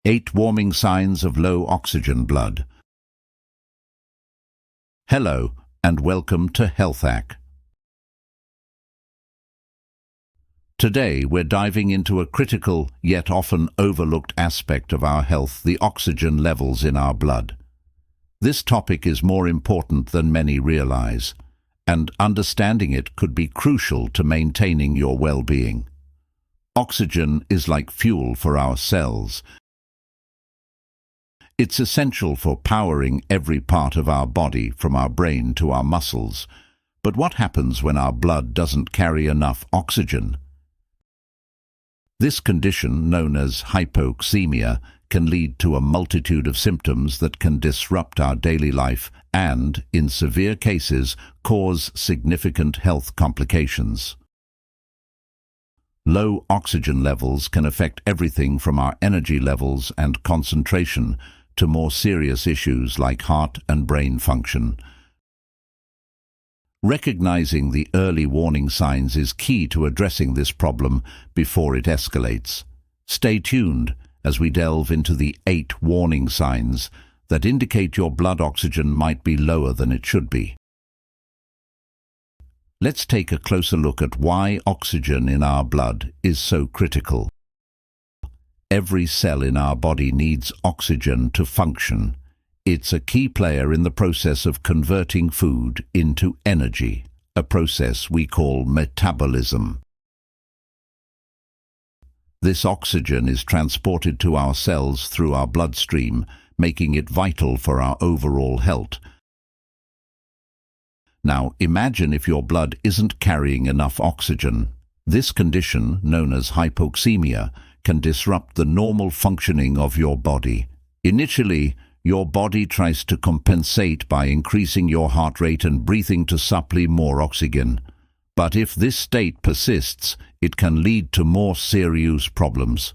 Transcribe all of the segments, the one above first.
8 warming signs of low oxygen blood. Hello and welcome to HealtHack. Today we're diving into a critical yet often overlooked aspect of our health, the oxygen levels in our blood. This topic is more important than many realize, and understanding it could be crucial to maintaining your well-being. Oxygen is like fuel for our cells. It's essential for powering every part of our body, from our brain to our muscles. But what happens when our blood doesn't carry enough oxygen? This condition, known as hypoxemia, can lead to a multitude of symptoms that can disrupt our daily life and, in severe cases, cause significant health complications. Low oxygen levels can affect everything from our energy levels and concentration to more serious issues like heart and brain function. Recognizing the early warning signs is key to addressing this problem before it escalates. Stay tuned as we delve into the 8 warning signs that indicate your blood oxygen might be lower than it should be. Let's take a closer look at why oxygen in our blood is so critical. Every cell in our body needs oxygen to function. It's a key player in the process of converting food into energy, a process we call metabolism. This oxygen is transported to our cells through our bloodstream, making it vital for our overall health. Now, imagine if your blood isn't carrying enough oxygen. This condition, known as hypoxemia, can disrupt the normal functioning of your body. Initially, your body tries to compensate by increasing your heart rate and breathing to supply more oxygen. But if this state persists, it can lead to more serious problems.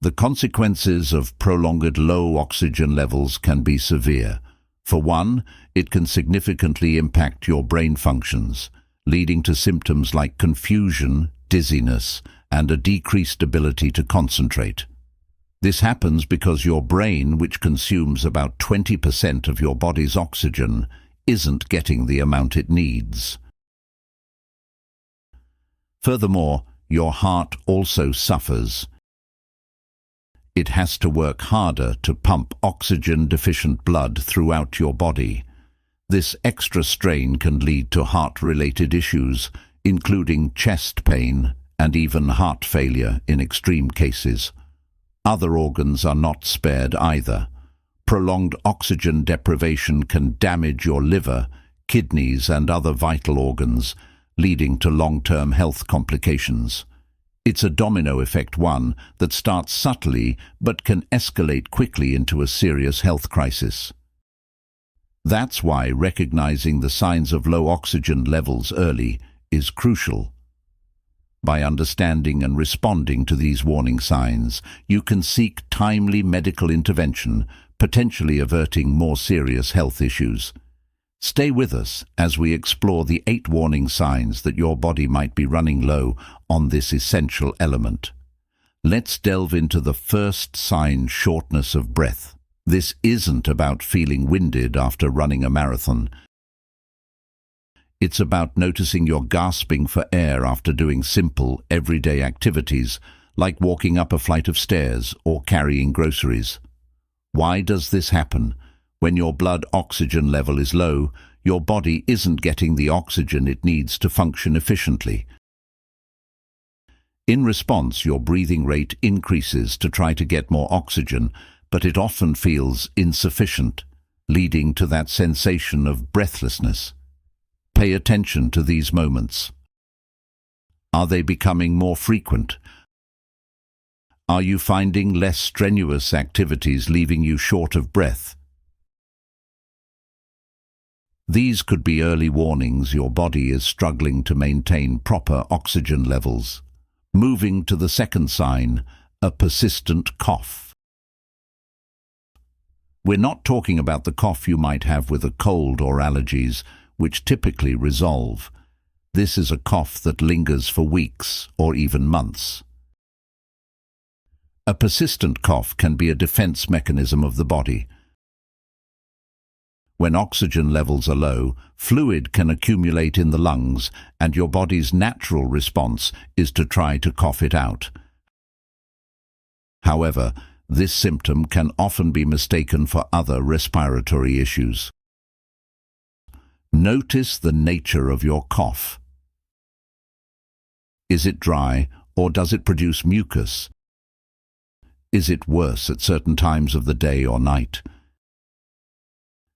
The consequences of prolonged low oxygen levels can be severe. For one, it can significantly impact your brain functions, leading to symptoms like confusion, dizziness, and a decreased ability to concentrate. This happens because your brain, which consumes about 20% of your body's oxygen, isn't getting the amount it needs. Furthermore, your heart also suffers. It has to work harder to pump oxygen-deficient blood throughout your body. This extra strain can lead to heart-related issues, including chest pain and even heart failure in extreme cases. Other organs are not spared either. Prolonged oxygen deprivation can damage your liver, kidneys, and other vital organs, leading to long-term health complications. It's a domino effect, one that starts subtly but can escalate quickly into a serious health crisis. That's why recognizing the signs of low oxygen levels early is crucial. By understanding and responding to these warning signs, you can seek timely medical intervention, potentially averting more serious health issues. Stay with us as we explore the 8 warning signs that your body might be running low on this essential element. Let's delve into the first sign: shortness of breath. This isn't about feeling winded after running a marathon. It's about noticing you're gasping for air after doing simple, everyday activities like walking up a flight of stairs or carrying groceries. Why does this happen? When your blood oxygen level is low, your body isn't getting the oxygen it needs to function efficiently. In response, your breathing rate increases to try to get more oxygen, but it often feels insufficient, leading to that sensation of breathlessness. Pay attention to these moments. Are they becoming more frequent? Are you finding less strenuous activities leaving you short of breath? These could be early warnings your body is struggling to maintain proper oxygen levels. Moving to the second sign, a persistent cough. We're not talking about the cough you might have with a cold or allergies, which typically resolve. This is a cough that lingers for weeks or even months. A persistent cough can be a defense mechanism of the body. When oxygen levels are low, fluid can accumulate in the lungs, and your body's natural response is to try to cough it out. However, this symptom can often be mistaken for other respiratory issues. Notice the nature of your cough. Is it dry, or does it produce mucus? Is it worse at certain times of the day or night?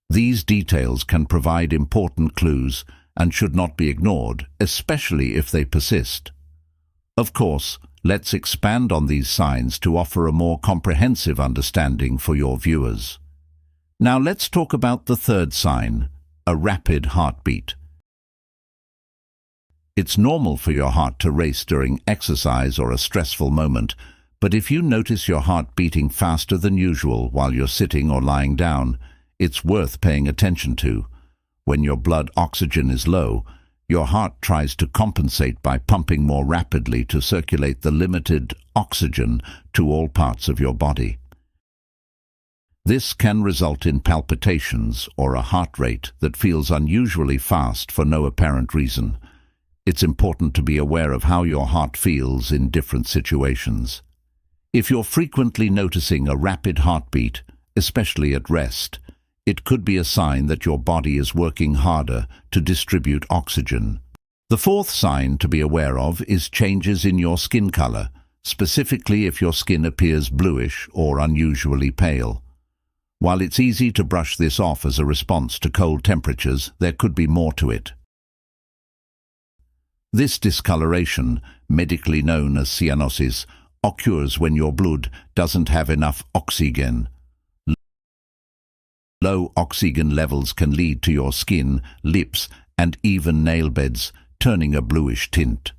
These details can provide important clues and should not be ignored, especially if they persist. Of course, let's expand on these signs to offer a more comprehensive understanding for your viewers. Now let's talk about the third sign, a rapid heartbeat. It's normal for your heart to race during exercise or a stressful moment, but if you notice your heart beating faster than usual while you're sitting or lying down, it's worth paying attention to. When your blood oxygen is low, your heart tries to compensate by pumping more rapidly to circulate the limited oxygen to all parts of your body. This can result in palpitations or a heart rate that feels unusually fast for no apparent reason. It's important to be aware of how your heart feels in different situations. If you're frequently noticing a rapid heartbeat, especially at rest, it could be a sign that your body is working harder to distribute oxygen. The fourth sign to be aware of is changes in your skin color, specifically if your skin appears bluish or unusually pale. While it's easy to brush this off as a response to cold temperatures, there could be more to it. This discoloration, medically known as cyanosis, occurs when your blood doesn't have enough oxygen. Low oxygen levels can lead to your skin, lips, and even nail beds turning a bluish tint.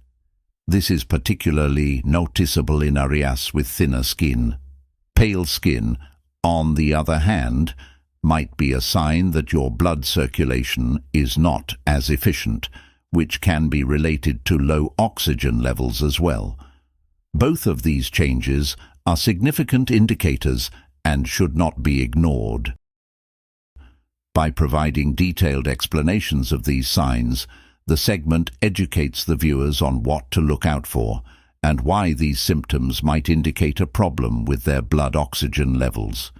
This is particularly noticeable in areas with thinner skin. Pale skin, on the other hand, might be a sign that your blood circulation is not as efficient, which can be related to low oxygen levels as well. Both of these changes are significant indicators and should not be ignored. By providing detailed explanations of these signs, the segment educates the viewers on what to look out for and why these symptoms might indicate a problem with their blood oxygen levels.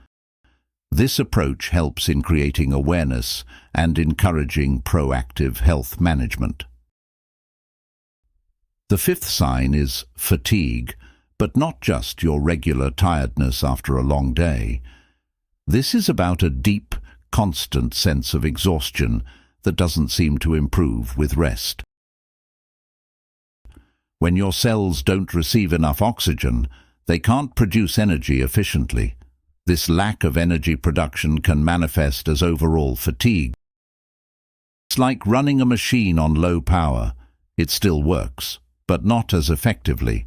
This approach helps in creating awareness and encouraging proactive health management. The fifth sign is fatigue, but not just your regular tiredness after a long day. This is about a deep, constant sense of exhaustion that doesn't seem to improve with rest. When your cells don't receive enough oxygen, they can't produce energy efficiently. This lack of energy production can manifest as overall fatigue. It's like running a machine on low power. It still works, but not as effectively.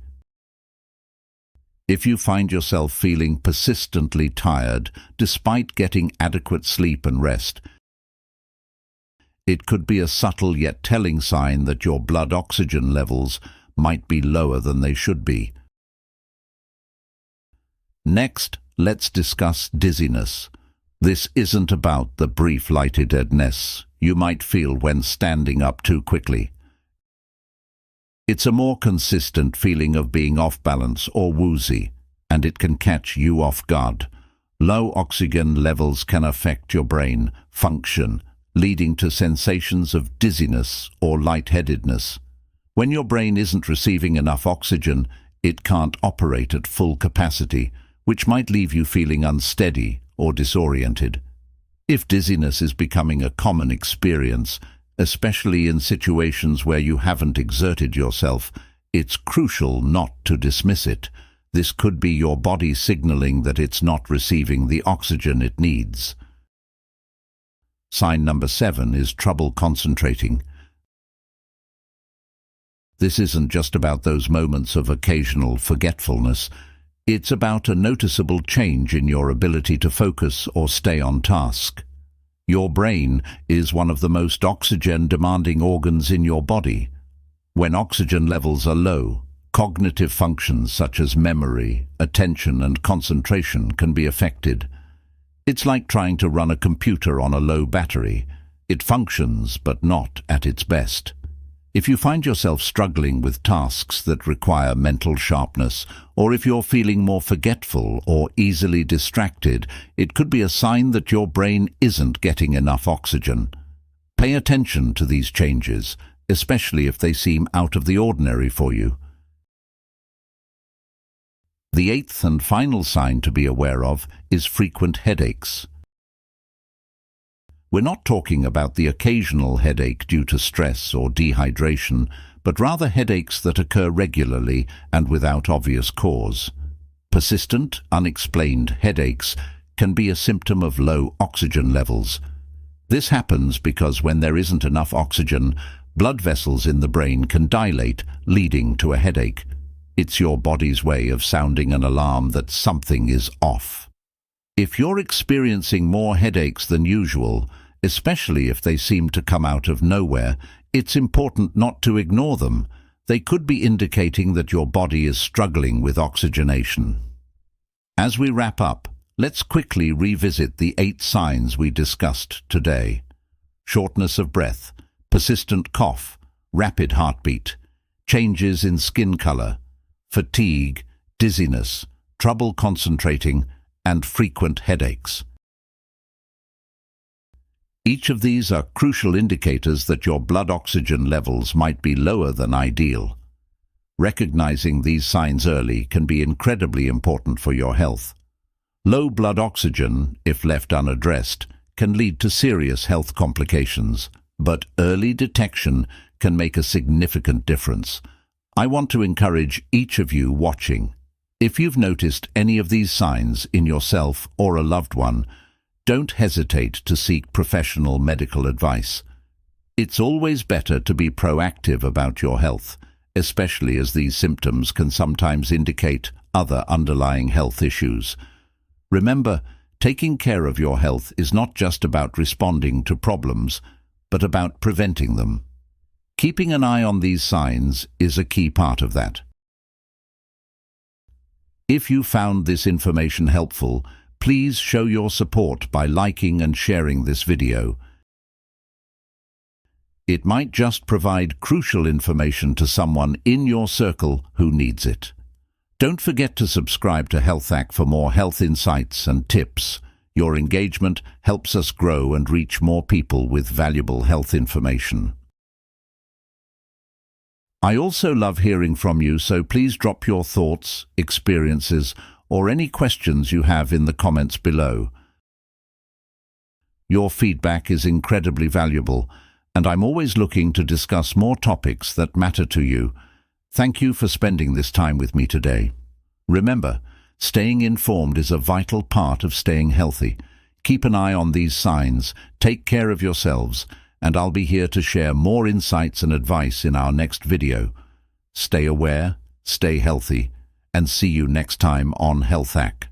If you find yourself feeling persistently tired despite getting adequate sleep and rest, it could be a subtle yet telling sign that your blood oxygen levels might be lower than they should be. Next, let's discuss dizziness. This isn't about the brief lightheadedness you might feel when standing up too quickly. It's a more consistent feeling of being off balance or woozy, and it can catch you off guard. Low oxygen levels can affect your brain function, leading to sensations of dizziness or lightheadedness. When your brain isn't receiving enough oxygen, it can't operate at full capacity, which might leave you feeling unsteady or disoriented. If dizziness is becoming a common experience, especially in situations where you haven't exerted yourself, it's crucial not to dismiss it. This could be your body signaling that it's not receiving the oxygen it needs. Sign number 7 is trouble concentrating. This isn't just about those moments of occasional forgetfulness. It's about a noticeable change in your ability to focus or stay on task. Your brain is one of the most oxygen-demanding organs in your body. When oxygen levels are low, Cognitive functions such as memory, attention, and concentration can be affected. It's like trying to run a computer on a low battery. It functions, but not at its best. If you find yourself struggling with tasks that require mental sharpness, or if you're feeling more forgetful or easily distracted, it could be a sign that your brain isn't getting enough oxygen. Pay attention to these changes, especially if they seem out of the ordinary for you. The eighth and final sign to be aware of is frequent headaches. We're not talking about the occasional headache due to stress or dehydration, but rather headaches that occur regularly and without obvious cause. Persistent, unexplained headaches can be a symptom of low oxygen levels. This happens because when there isn't enough oxygen, blood vessels in the brain can dilate, leading to a headache. It's your body's way of sounding an alarm that something is off. If you're experiencing more headaches than usual, especially if they seem to come out of nowhere, it's important not to ignore them. They could be indicating that your body is struggling with oxygenation. As we wrap up, let's quickly revisit the 8 signs we discussed today. Shortness of breath, persistent cough, rapid heartbeat, changes in skin color, fatigue, dizziness, trouble concentrating, and frequent headaches. Each of these are crucial indicators that your blood oxygen levels might be lower than ideal. Recognizing these signs early can be incredibly important for your health. Low blood oxygen, if left unaddressed, can lead to serious health complications, but early detection can make a significant difference. I want to encourage each of you watching. If you've noticed any of these signs in yourself or a loved one, don't hesitate to seek professional medical advice. It's always better to be proactive about your health, especially as these symptoms can sometimes indicate other underlying health issues. Remember, taking care of your health is not just about responding to problems, but about preventing them. Keeping an eye on these signs is a key part of that. If you found this information helpful, please show your support by liking and sharing this video. It might just provide crucial information to someone in your circle who needs it. Don't forget to subscribe to HealthHack for more health insights and tips. Your engagement helps us grow and reach more people with valuable health information. I also love hearing from you, so please drop your thoughts, experiences, or any questions you have in the comments below. Your feedback is incredibly valuable, and I'm always looking to discuss more topics that matter to you. Thank you for spending this time with me today. Remember, staying informed is a vital part of staying healthy. Keep an eye on these signs, take care of yourselves, and I'll be here to share more insights and advice in our next video. Stay aware, stay healthy, and see you next time on HealthHack.